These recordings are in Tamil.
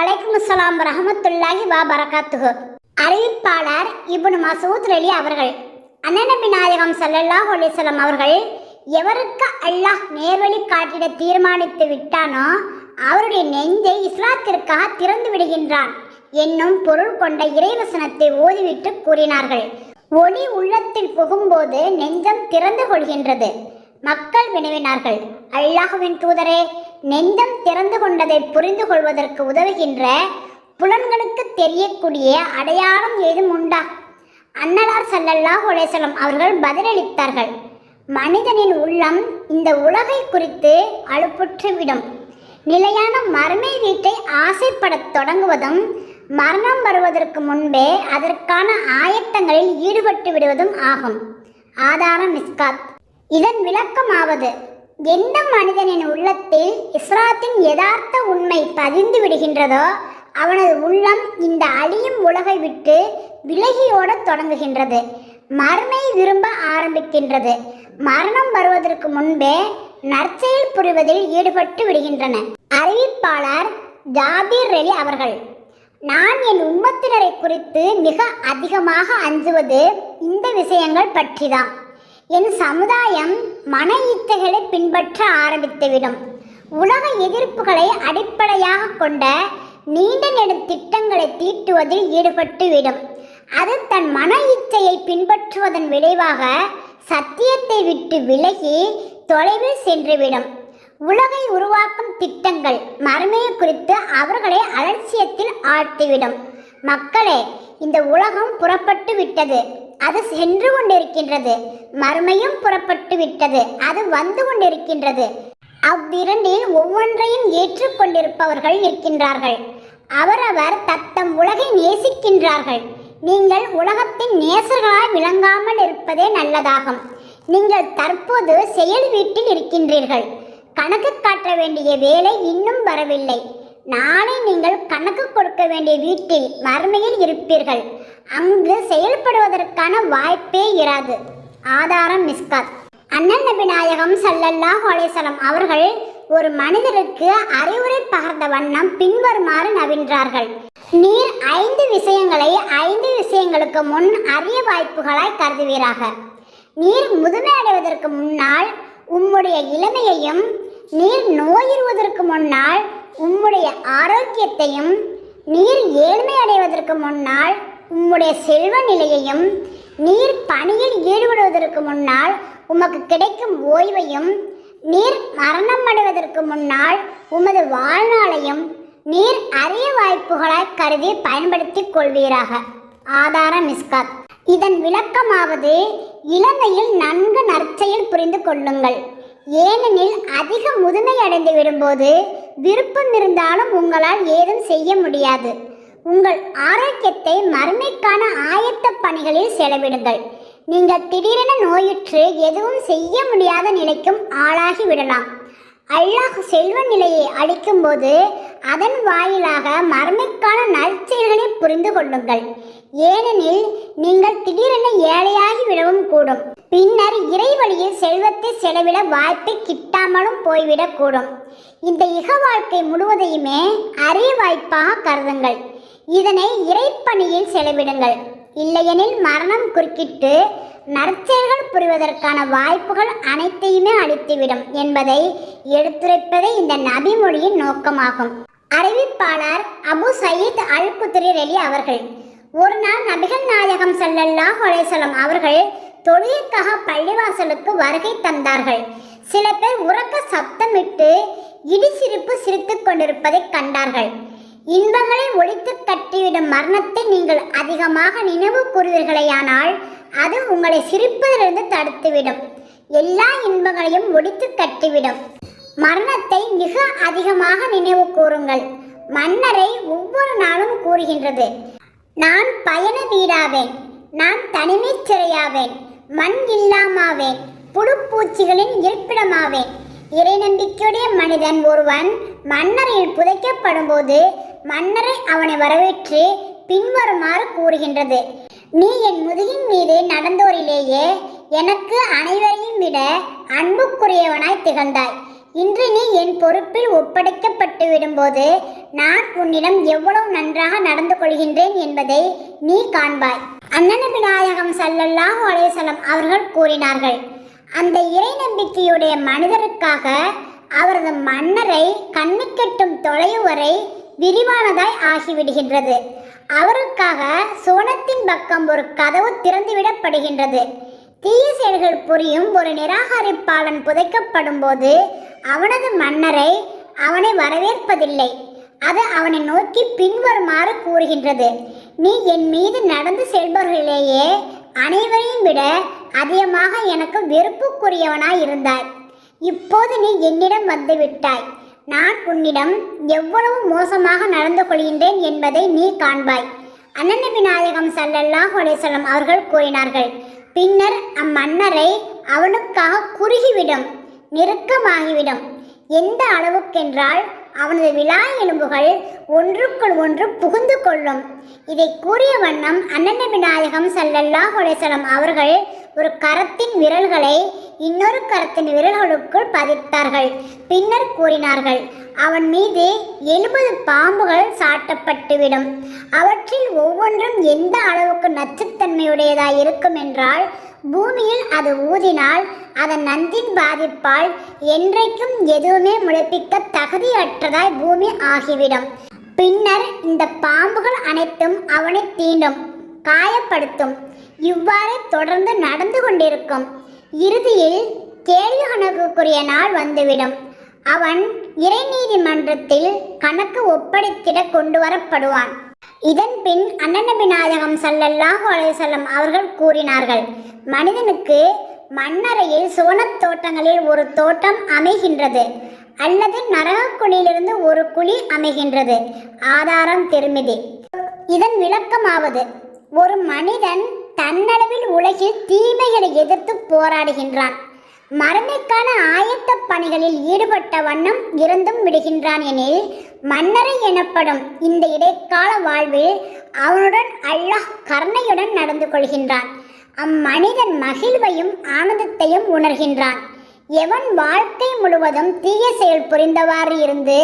வலைக்கும் அஸ்ஸலாம் வரஹ்மத்துல்லாஹி வபரகாத்துஹு. அறிவிப்பாளர் இப்னு மசூத் ரலி அவர்கள், அண்ணன் நபி நாயகம் ஸல்லல்லாஹு அலைஹி வஸல்லம் அவர்கள், எவருக்கு அல்லாஹ் நேர்வழி காட்டிட தீர்மானித்து விட்டானோ அவருடைய நெஞ்சை இஸ்லாத்திற்காக திறந்து விடுகின்றான் என்னும் பொருள் கொண்ட இறைவசனத்தை ஓதிவிட்டு கூறினார்கள். ஒளி உள்ளத்தில் புகும்போது நெஞ்சம் திறந்து கொள்கின்றது. மக்கள் வினவினார்கள், அல்லாஹ்வின் தூதரே, நெஞ்சம் திறந்து கொண்டதை புரிந்து கொள்வதற்கு உதவுகின்ற புலன்களுக்கு தெரியக்கூடிய அடையாளம் ஏதும் உண்டா? அன்னலார் ஸல்லல்லாஹு அலைஹி வஸல்லம் அவர்கள் பதிலளித்தார்கள், மனிதனின் உள்ளம் இந்த உலகை குறித்து அலுப்புற்றுவிடும். நிலையான மறுமை வீட்டை ஆசைப்படத் தொடங்குவதும் மரணம் வருவதற்கு முன்பே அதற்கான ஆயத்தங்களில் ஈடுபட்டு விடுவதும் ஆகும். ஆதாரம் மிஸ்காத். இதன் விளக்கமாவது, எந்த மனிதனின் உள்ளத்தில் இஸ்லாத்தின் யதார்த்த உண்மை பதிந்து விடுகின்றதோ அவனது உள்ளம் இந்த அழியும் உலகை விட்டு விலகியோட தொடங்குகின்றது. மறுமை விரும்ப ஆரம்பிக்கின்றது. மரணம் வருவதற்கு முன்பே நற்செயல் புரிவதில் ஈடுபட்டு விடுகின்றன. அறிவிப்பாளர் ஜாபீர் ரலி அவர்கள், நான் என் உம்மத்தினரை குறித்து மிக அதிகமாக அஞ்சுவது இந்த விஷயங்கள் பற்றிதான். என் சமுதாயம் மன இச்சைகளை பின்பற்ற ஆரம்பித்துவிடும். உலக எதிர்ப்புகளை அடிப்படையாக கொண்ட நீண்ட நெடும் திட்டங்களை தீட்டுவதில் ஈடுபட்டுவிடும். அது தன் மன இச்சையை பின்பற்றுவதன் விளைவாக சத்தியத்தை விட்டு விலகி தொலைவில் சென்றுவிடும். உலகை உருவாக்கும் திட்டங்கள் மறுமையை குறித்து அவர்களை அலட்சியத்தில் ஆழ்த்திவிடும். மக்களே, இந்த உலகம் புறப்பட்டு விட்டது, அது சென்று கொண்டிருக்கின்றது. மறுமையும் புறப்பட்டு விட்டது, அது வந்து கொண்டிருக்கின்றது. அவ்விரண்டில் ஒவ்வொன்றையும் ஏற்றுக்கொண்டிருப்பவர்கள் இருக்கின்றார்கள். அவரவர் தத்தம் உலகை நேசிக்கின்றார்கள். நீங்கள் உலகத்தின் நேசர்களாய் விளங்காமல் இருப்பதே நல்லதாகும். நீங்கள் தற்போது செயல் வீட்டில் இருக்கின்றீர்கள். கணக்கு காட்ட வேண்டிய வேலை இன்னும் வரவில்லை. நாளை நீங்கள் கணக்கு கொடுக்க வேண்டிய வீட்டில் மறுமையில் இருப்பீர்கள். அங்கு செயல்படுவதற்கான வாய்ப்பே இராது. ஆதாரம் மிஸ்காத். அண்ணன் நபி நாயகம் ஸல்லல்லாஹு அலைஹி வஸல்லம் அவர்கள் ஒரு மனிதருக்கு அறிவுரை பகர்ந்த வண்ணம் பின்வருமாறு நவின்றார்கள். நீர் 5 விஷயங்களை 5 விஷயங்களுக்கு முன் அரிய வாய்ப்புகளாய் கருதுவீராக. நீர் முதுமை அடைவதற்கு முன்னால் உம்முடைய இளமையையும், நீர் நோயுறுவதற்கு முன்னால் உம்முடைய ஆரோக்கியத்தையும், நீர் ஏழ்மை அடைவதற்கு முன்னால் உம்முடைய செல்வ நிலையையும், நீர் பணியில் ஈடுபடுவதற்கு முன்னால் உமக்கு கிடைக்கும் ஓய்வையும், நீர் மரணம் அடைவதற்கு முன்னால் உமது வாழ்நாளையும் நீர் அரிய வாய்ப்புகளாய் கருதி பயன்படுத்திக் கொள்வீராக. ஆதாரம் மிஸ்காத். இதன் விளக்கமாவது, இளமையில் நன்கு நற்செயல் புரிந்து கொள்ளுங்கள். ஏனெனில் அதிக முதுமை அடைந்து விடும்போது விருப்பம் இருந்தாலும் உங்களால் ஏதும் செய்ய முடியாது. உங்கள் ஆரோக்கியத்தை மறுமைக்கான ஆயத்த பணிகளில் செலவிடுங்கள். நீங்கள் திடீரென நோயுற்று எதுவும் செய்ய முடியாத நிலைக்கும் ஆளாகி விடலாம். அல்லாஹ் செல்வ நிலையை அளிக்கும் போது அதன் வாயிலாக மறுமைக்கான நற்செயல்களை புரிந்து கொள்ளுங்கள். ஏனெனில் நீங்கள் திடீரென ஏழையாகி விடவும் கூடும். பின்னர் இறை வழியில் செல்வத்தை செலவிட வாய்ப்பை கிட்டாமலும் போய்விடக்கூடும். இந்த இக வாழ்க்கை முழுவதையுமே அரிய வாய்ப்பாக கருதுங்கள். இதனை இறைப்பணியில் செலவிடுங்கள். இல்லையெனில் மரணம் குறுக்கிட்டு நற்செயல்கள் புரிவதற்கான வாய்ப்புகள் அனைத்தையுமே அளித்துவிடும் என்பதை எடுத்துரைப்பதே இந்த நபிமொழியின் நோக்கமாகும். அறிவிப்பாளர் அபு சயீத் அல் குத்ரி ரலி அவர்கள், ஒரு நாள் நபிகள் நாயகம் ஸல்லல்லாஹு அலைஹி வஸல்லம் அவர்கள் தொழுகைக்காக பள்ளிவாசலுக்கு வருகை தந்தார்கள். சில பேர் உரக்க சப்தமிட்டு இடிசிரிப்பு சிரித்துக் கொண்டிருப்பதை கண்டார்கள். இன்பங்களை ஒழித்து கட்டிவிடும் மரணத்தை நீங்கள் அதிகமாக நினைவு கூறுவீர்களேயானால் அது உங்களை சிரிப்பதிலிருந்து தடுத்துவிடும். எல்லா இன்பங்களையும் ஒழித்து கட்டிவிடும். மரணத்தை மிக அதிகமாக நினைவு கூறுங்கள். மன்னரை ஒவ்வொரு நாளும் கூறுகின்றது, நான் பயண வீடாவேன், நான் தனிமை சிறையாவேன், மண் இல்லாமாவேன், புழுப்பூச்சிகளின் இருப்பிடமாவேன். இறை நம்பிக்கையுடைய மனிதன் ஒருவன் மன்னரையில் புதைக்கப்படும் போது மன்னரை அவனை வரவேற்று பின்வருமாறு கூறுகின்றது, நீ என் முதுகின் மீது நடந்தோரிலேயே எனக்கு அனைவரையும் விட அன்புக்குரியவனாய் திகழ்ந்தாய். இன்று நீ என் பொறுப்பில் ஒப்படைக்கப்பட்டு விடும்போது நான் உன்னிடம் எவ்வளவு நன்றாக நடந்து கொள்கின்றேன் என்பதை நீ காண்பாய். அண்ணன் நபி நாயகம் ஸல்லல்லாஹு அலைஹி வஸல்லம் அவர்கள் கூறினார்கள், அந்த இறை நம்பிக்கையுடைய மனிதருக்காக அவரது மன்னரை கண்ணுக்கெட்டும் தொலைவு வரை விரிவானதாய் ஆகிவிடுகின்றது. அவருக்காக சுவனத்தின் பக்கம் ஒரு கதவு திறந்துவிடப்படுகின்றது. தீய செயல்கள் புரியும் ஒரு நிராகரிப்பாளன் புதைக்கப்படும் போது அவனது மன்னரை அவனை வரவேற்பதில்லை. அது அவனை நோக்கி பின்வருமாறு கூறுகின்றது, நீ என் மீது நடந்து செல்பவர்களிலேயே அனைவரையும் விட அதிகமாக எனக்கு வெறுப்புக்குரியவனாய் இருந்தாய். இப்போது நீ என்னிடம் வந்து விட்டாய். நான் உன்னிடம் எவ்வளவு மோசமாக நடந்து கொள்கின்றேன் என்பதை நீ காண்பாய். அண்ணன் நபி நாயகம் ஸல்லல்லாஹு அலைஹி வஸல்லம் அவர்கள் கூறினார்கள், பின்னர் அம்மன்னரை அவனுக்காக குறுகிவிடும், நெருக்கமாகிவிடும். எந்த அளவுக்கென்றால் அவனது விலா எலும்புகள் ஒன்றுக்குள் ஒன்று புகுந்து கொள்ளும். இதை கூறிய வண்ணம் அண்ணன் நபி நாயகம் ஸல்லல்லாஹு அலைஹி வஸல்லம் அவர்கள் ஒரு கரத்தின் விரல்களை இன்னொரு கரத்தின் விரல்களுக்குள் பதித்தார்கள். பின்னர் கூறினார்கள், அவன் மீது 70 பாம்புகள் சாட்டப்பட்டுவிடும். அவற்றில் ஒவ்வொன்றும் எந்த அளவுக்கு நச்சுத்தன்மையுடையதாய் இருக்கும் என்றால், பூமியில் அது ஊதினால் அதன் நந்தின் பாதிப்பால் என்றைக்கும் எதுவுமே முளைப்பிக்க தகுதியற்றதாய் பூமி ஆகிவிடும். பின்னர் இந்த பாம்புகள் அனைத்தும் அவனை தீண்டும், காயப்படுத்தும். இவ்வாறு தொடர்ந்து நடந்து கொண்டிருக்கும். இறுதியில் கேள்வி கணக்குக்குரிய நாள் வந்துவிடும். அவன் இறை நீதிமன்றத்தில் கணக்கு ஒப்படைத்திட கொண்டு வரப்படுவான். இதன் பின் அண்ணன் நபி நாயகம் ஸல்லல்லாஹு அலைஹி வஸல்லம் அவர்கள் கூறினார்கள், மனிதனுக்கு மண்ணறையில் சுவனத் தோட்டங்களில் ஒரு தோட்டம் அமைகின்றது, அல்லது நரகக்குழியிலிருந்து ஒரு குழி அமைகின்றது. ஆதாரம் திர்மிதி. இதன் விளக்கமாவது, ஒரு மனிதன் தன்னளவில் உலகில் தீமைகளை எதிர்த்து போராடுகின்றான், மறுமைக்கான ஆயத்த பணிகளில் ஈடுபட்ட வண்ணம் இருந்தும் விடுகின்றான் எனில், மன்னரை எனப்படும் இந்த இடைக்கால வாழ்வில் அவனுடன் அல்லாஹ் கருணையுடன் நடந்து கொள்கின்றான். அம்மனிதன் மகிழ்வையும் ஆனந்தத்தையும் உணர்கின்றான். எவன் வாழ்க்கை முழுவதும் தீய செயல் புரிந்தவாறு இருந்து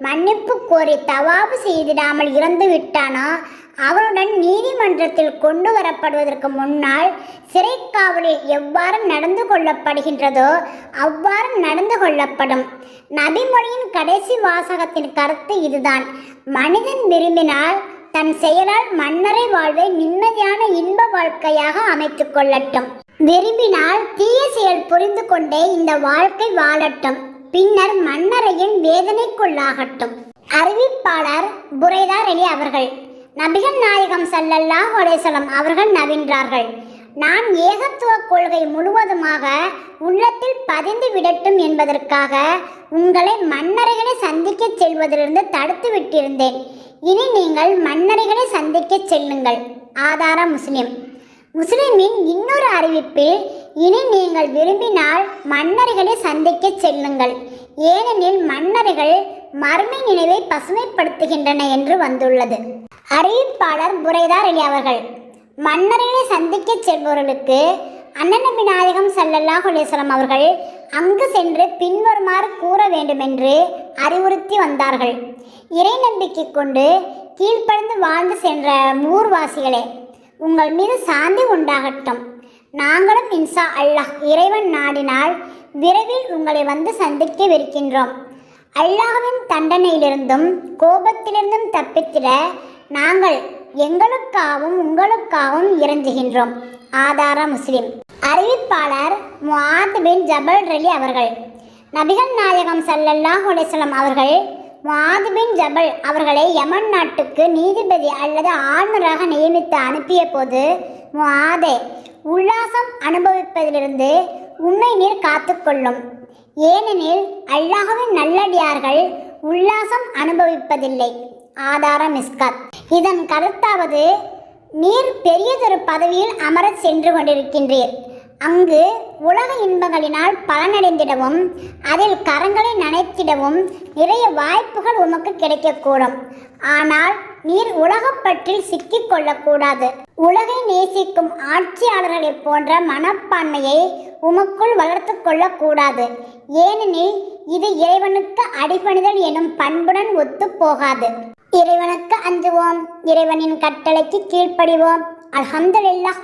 மன்னிப்பு கோரி தவாபு செய்திடாமல் இறந்து விட்டானோ, அவனுடன் நீதிமன்றத்தில் கொண்டு வரப்படுவதற்கு முன்னால் சிறைக்காவலில் எவ்வாறு நடந்து கொள்ளப்படுகின்றதோ அவ்வாறு நடந்து கொள்ளப்படும். நபிமொழியின் கடைசி வாசகத்தின் கருத்து இதுதான். மனிதன் விரும்பினால் தன் செயலால் மன்னரை வாழ்வை நிம்மதியான இன்ப வாழ்க்கையாக அமைத்துக் கொள்ளட்டும். விரும்பினால் தீய செயல் புரிந்து கொண்டே இந்த வாழ்க்கை வாழட்டும். பின்னர் மன்னரையின் வேதனைக்குள்ளாகட்டும். அறிவிப்பாளர் புரைதா அலி அவர்கள். நபிகள் நாயகம் ஸல்லல்லாஹு அலைஹி வஸல்லம் அவர்கள் நவின்றார்கள், நான் ஏகத்துவ கொள்கை முழுவதுமாக உள்ளத்தில் பதிந்து விடட்டும் என்பதற்காக உங்களை மன்னரைகளை சந்திக்க செல்வதிலிருந்து தடுத்து விட்டிருந்தேன். இனி நீங்கள் மன்னரைகளை சந்திக்க செல்லுங்கள். ஆதாரம் முஸ்லிம். முஸ்லிமின் இன்னொரு அறிவிப்பில், இனி நீங்கள் விரும்பினால் மன்னரைகளை சந்திக்க செல்லுங்கள், ஏனெனில் மன்னர்கள் மர்மை நினைவை பசுமைப்படுத்துகின்றன என்று வந்துள்ளது. அறிவிப்பாளர் புரைதா அலி அவர்கள். மன்னரைகளை சந்திக்க செல்பவர்களுக்கு அண்ணன் நபி நாயகம் ஸல்லல்லாஹு அலைஹி வஸல்லம் அவர்கள் அங்கு சென்று பின்வருமாறு கூற வேண்டுமென்று அறிவுறுத்தி வந்தார்கள். இறை நம்பிக்கை கொண்டு கீழ்ப்படிந்து வாழ்ந்து சென்ற ஊர்வாசிகளே, உங்கள் மீது சாந்தி உண்டாகட்டும். நாங்களும் இன்ஷா அல்லாஹ் இறைவன் நாடினால் விரைவில் உங்களை வந்து சந்திக்கவிருக்கின்றோம். அல்லாஹ்வின் தண்டனையிலிருந்தும் கோபத்திலிருந்தும் தப்பித்திட நாங்கள் எங்களுக்காகவும் உங்களுக்காகவும் இறங்குகின்றோம். ஆதாரம் முஸ்லிம். அறிவிப்பாளர் முஆத் பின் ஜபல் ரலி அவர்கள். நபிகள் நாயகம் ஸல்லல்லாஹு அலைஹி வஸல்லம் அவர்கள் முஆத் பின் ஜபல் அவர்களை யமன் நாட்டுக்கு நீதிபதி அல்லது ஆளுநராக நியமித்து அனுப்பிய போது, முஆதே, உல்லாசம் அனுபவிப்பதிலிருந்து உண்மை நீர் காத்துக்கொள்ளும், ஏனெனில் அல்லாஹ்வின் நல்லடியார்கள் உல்லாசம் அனுபவிப்பதில்லை. ஆதாரம் மிஸ்காத். இதன் கருத்தாவது, நீர் பெரியதொரு பதவியில் அமரச் சென்று கொண்டிருக்கின்றீர். அங்கு உலக இன்பங்களினால் பலனடைந்திடவும் அதில் கரங்களை நனைத்திடவும் நிறைய வாய்ப்புகள் உமக்கு கிடைக்கக்கூடும். ஆனால் நீர் உலகப்பற்றில் சிக்கிக் கொள்ளக்கூடாது. உலகை நேசிக்கும் ஆட்சியாளர்களைப் போன்ற மனப்பான்மையை உமக்குள் வளர்த்து கொள்ளக்கூடாது. ஏனெனில் இது இறைவனுக்கு அடிபணிதல் எனும் பண்புடன் ஒத்து போகாது. இறைவனுக்கு அஞ்சுவோம், இறைவனின் கட்டளைக்கு கீழ்ப்படிவோம். அல்ஹம்துலில்லாஹ்.